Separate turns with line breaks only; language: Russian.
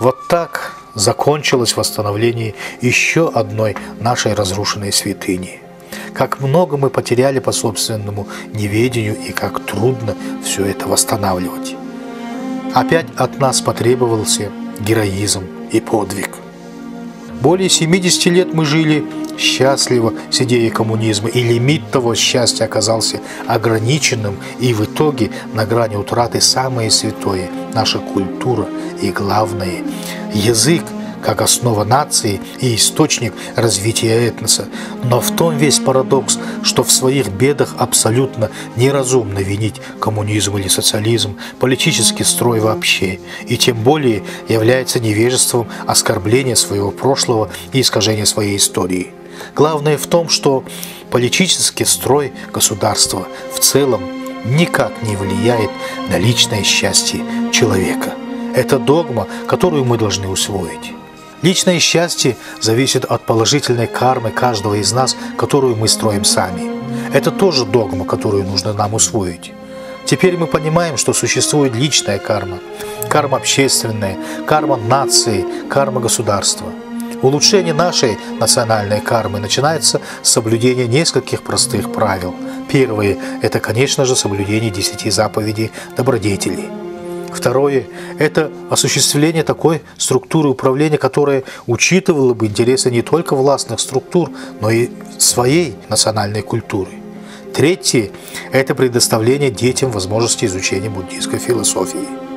Вот так закончилось восстановление еще одной нашей разрушенной святыни. Как много мы потеряли по собственному неведению и как трудно все это восстанавливать. Опять от нас потребовался героизм и подвиг. Более 70 лет мы жили счастливо с идеей коммунизма, и лимит того счастья оказался ограниченным, и в итоге на грани утраты самое святое – наша культура и, главное, язык, как основа нации и источник развития этноса. Но в том весь парадокс, что в своих бедах абсолютно неразумно винить коммунизм или социализм, политический строй вообще, и тем более является невежеством оскорбления своего прошлого и искажения своей истории. Главное в том, что политический строй государства в целом никак не влияет на личное счастье человека. Это догма, которую мы должны усвоить. Личное счастье зависит от положительной кармы каждого из нас, которую мы строим сами. Это тоже догма, которую нужно нам усвоить. Теперь мы понимаем, что существует личная карма, карма общественная, карма нации, карма государства. Улучшение нашей национальной кармы начинается с соблюдения нескольких простых правил. Первое – это, конечно же, соблюдение 10 заповедей добродетелей. Второе – это осуществление такой структуры управления, которая учитывала бы интересы не только властных структур, но и своей национальной культуры. Третье – это предоставление детям возможности изучения буддийской философии.